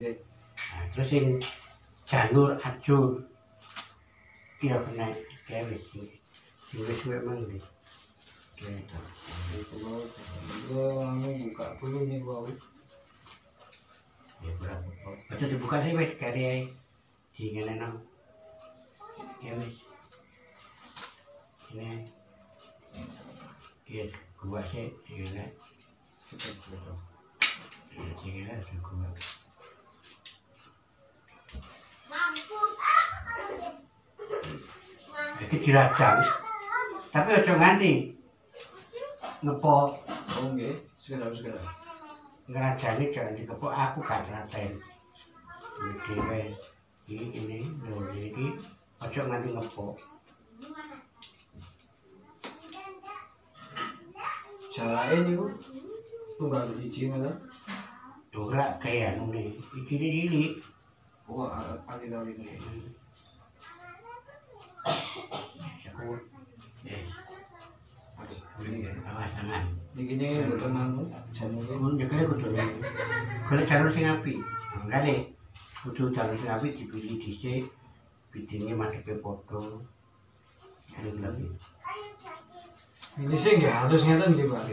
Nah, terus yang Janur Ajur kira kena gawe sing wis memang iki. Kalau anu buka dulu nih bau. Ya berapa? Aja dibuka sih wis kari ae. Di ngene nang. Ya wis. Ini. Ya gua sih ngene. Ini gua. Iki dirajang. Tapi aja nganti ngepok. Oh nggih, sekedar. Ngerajani jangan dikepok, aku gak telaten. Dhewe ini lho iki aja nganti ngepok. Jalake niku setunggal siji ngono. Ora kaya anu ne. Iki cilik. Oh, ali-ali ini. Aku Aduh, ini ya. awas tangan. Niki ne mboten anu janure. Mun jekle kudu golek jalur sing apik. Makane kudu jalur sing apik dipilih dhisik. Bidine madhepe padha. Anu lagi. Ini sih nggih harus ngeten nggih, Pak.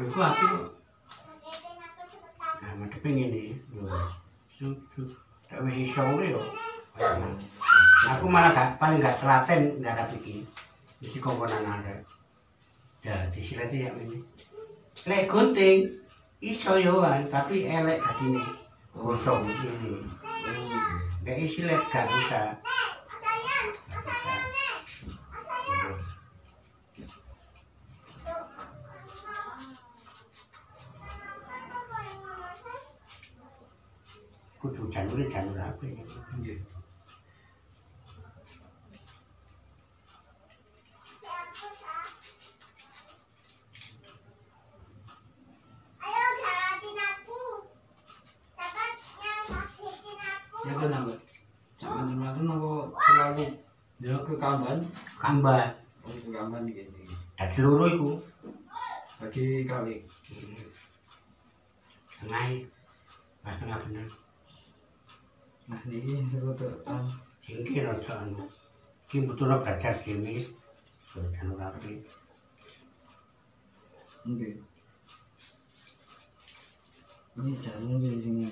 Iku apik kok. Nah, madhepe ngene. Lho. Tak wis iso ngene yo. Aku malah paling gak telaten garap iki. Mesti komponan arek. Ya, disilati ya ini. Lek gunting iso yoan tapi elek dadine. Gosong ini. Nek isi lek gak bisa. Kudu janur apa ini? Nggih. Ya kan nambah. Jangan makan apa terlalu ya ke kamban. Kambat. Oh itu kamban gini. Dadi loro iku. Bagi kali. Tengah. Pas tengah bener. Nah niki sebutan. Singkir aja anu. Ki betul belajar dhewe. Jangan rapi. Nggih. Ini jangan di sini.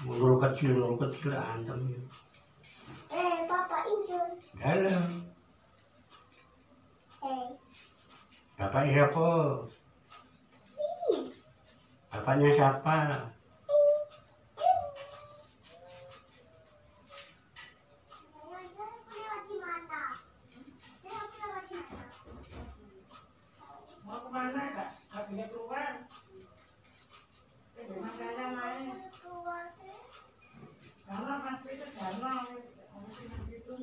Loro kecil antem. Papa Injun. Dalam. Bapak siapa? Bapaknya siapa? Mau kemana kak? Gak bisa keluar. Makanya main. Karena pasti itu karena itu.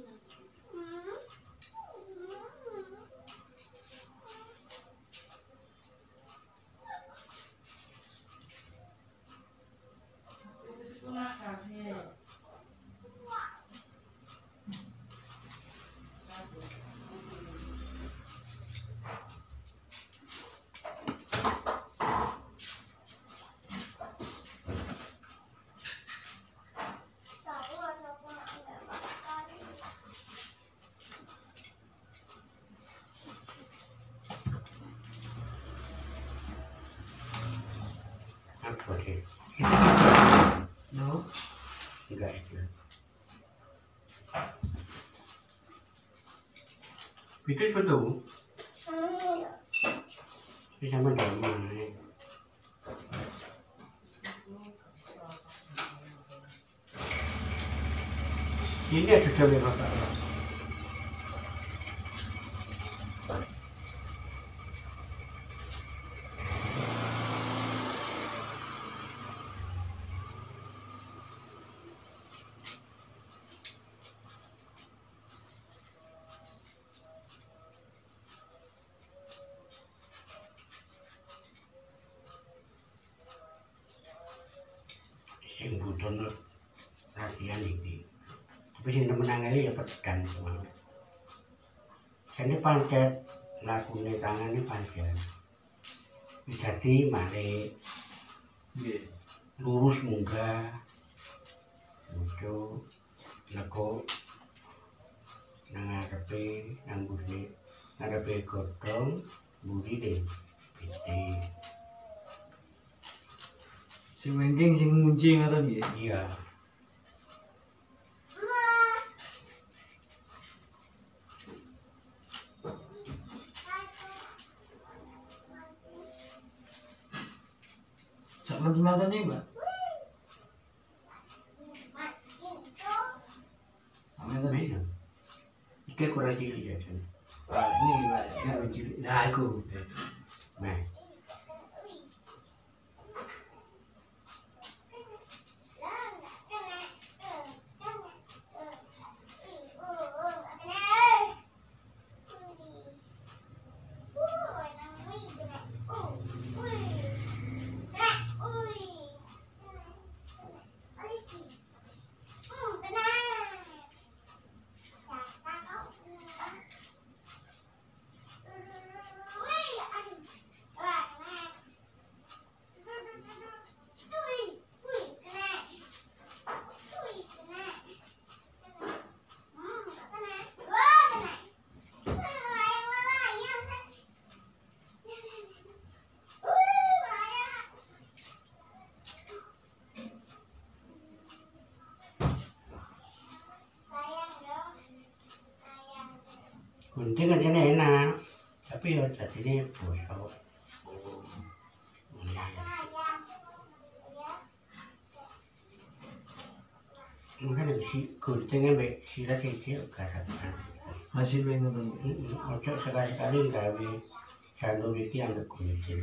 Apa sih? No. Enggak itu. Itu betul. Ini sama dalam. Ini ada dalam apa? sing butuh latihan iki. Tapi sing nemen angel ya pedang semua. Jane pancet lakune tangane pancet. Jadi mari Nggih. lurus munggah. Muncul neko nang ngarepe nang mburi ngarepe godhong mburi deh. Sing wengking sing ngunci ngoten nggih. Iya. Saman-saman iki, Mbak. Amin tadi. Iki kurang cilik ya, Jan. Ah, ini Mbak. Kurang cilik. Nah, iku. Nah. Gunting kan ini enak, tapi ya jadinya bosok. Mungkin si guntingnya mbak silat kecil garapan. Hasilnya ngoten. Ojo sekali-kali gawe janur iki ambek gunting.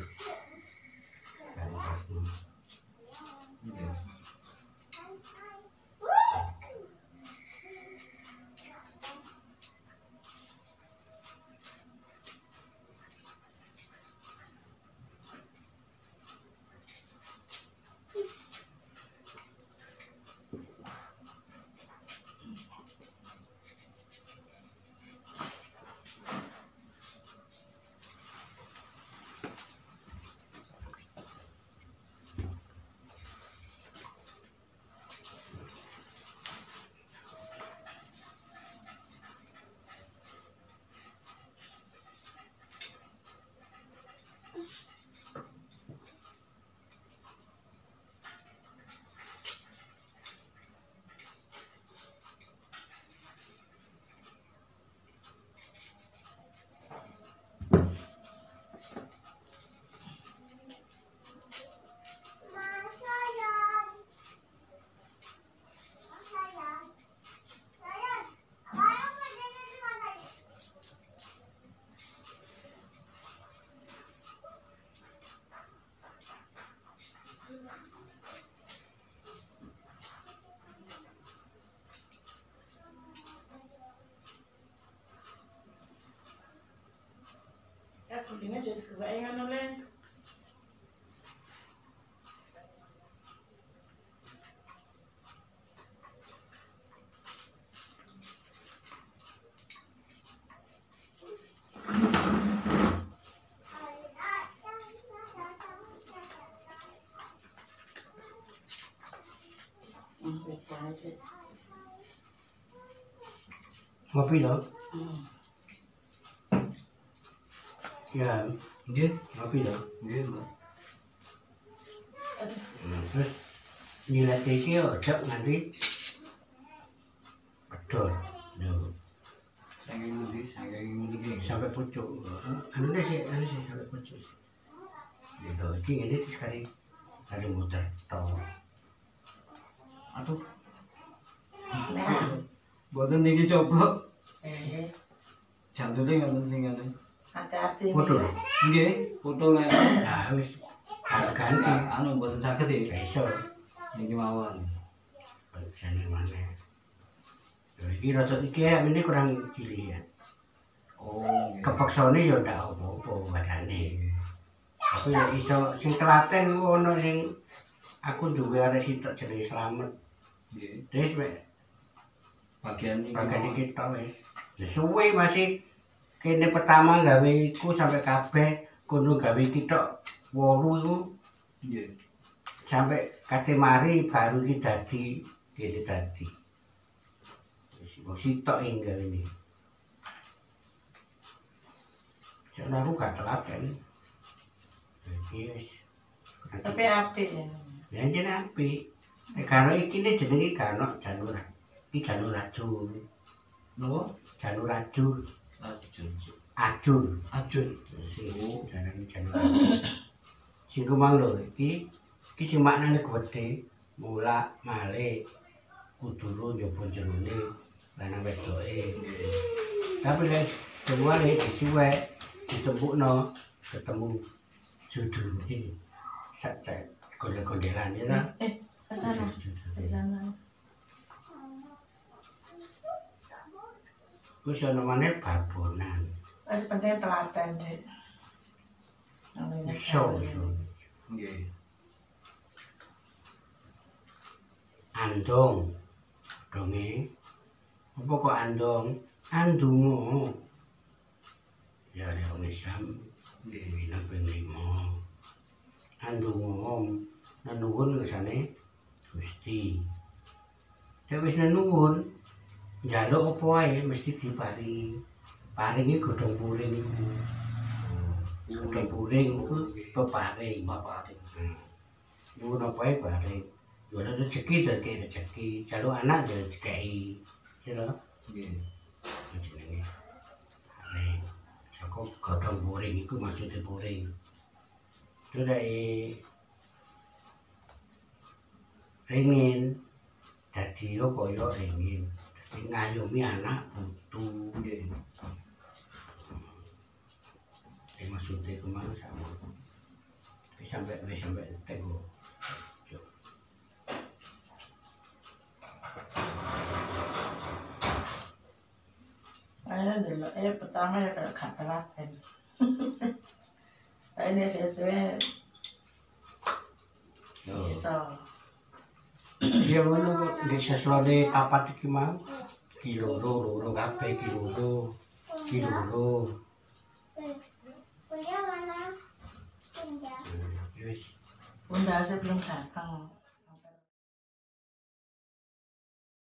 Nggih. Kuningnya jadi kebayangan oleh Ngopi dong? Ya, Nggih. ngopi dong. Nggih, Mbak. Terus nyilet iki ojo nanti pedot. Yo, Saking ngendi sampai pucuk. Anu sih sampai pucuk. Gitu, iki ngene sekali kali muter tok. Aduh. Boten niki coba. Jandule ngoten sing ngene. hati-hati. Foto. Nggih, foto ngene. Nah, wis harus ganti. Anu boten saged ya. Iso. Niki mawon. Jane mana? Yo iki rada iki ini kurang cilik ya. Oh, nggih. Kepaksane ya ndak apa-apa badane. Tapi ya iso sing telaten ku ono sing aku duwe arek sitok jenenge Slamet. Nggih. Wis mek Bagian iki. bagian iki tok wis. Wis suwe masih kene pertama gawe iku sampai kabeh kono gawe iki tok 8 iku Nggih. sampai kate mari baru iki dadi kene dadi. Wis wong sitok ing gawe ini. Soalnya aku gak telaten. Jadi wis. Tapi apik ya. Ya jenenge apik. Karo iki ne jenenge kano Janur. Iki Janur Ajur. Napa? Janur Ajur. Ajur. Ajur. Ajur. Sing jarane Janur Ajur. Sing kumang lho iki sing maknane gedhe, mulak malih kuduru njaba jerone lanang wedoke. Tapi lek keluare disuwek ditembukno ketemu judulnya sak gondel-gondelan ya ta. Ke sana. Ke sana. Wis ana maneh babonan. Wis penting telaten, Dik. Iso. Nggih. Andong. Donge. Apa kok andong? Andungo. Ya ada orang Islam. Nggih, nang ping 5. Andungo. Nuwun kesane Gusti. Nek wis nuwun, njaluk apa wae mesti diparingi. Paringi godhong puring iku. Godhong puring iku peparing. Nuwun apa wae paring. Yo nek rezeki dadi rezeki, jaluk anak ya dikai. Ya lho. Nggih. Jenenge. Paring. Saka godhong puring iku maksude puring. Terus ringin dadi yo kaya ringin dadi ngayomi anak putu Nggih. maksude kemana sama wis sampai tenggo Ayo dulu, pertama ya kalau gak telaten. Ini sesuai yo iso. ya ngono di seslone papat iki mau loro kabeh loro. Kuliah mana? Kuliah. Wis Bunda saya belum datang.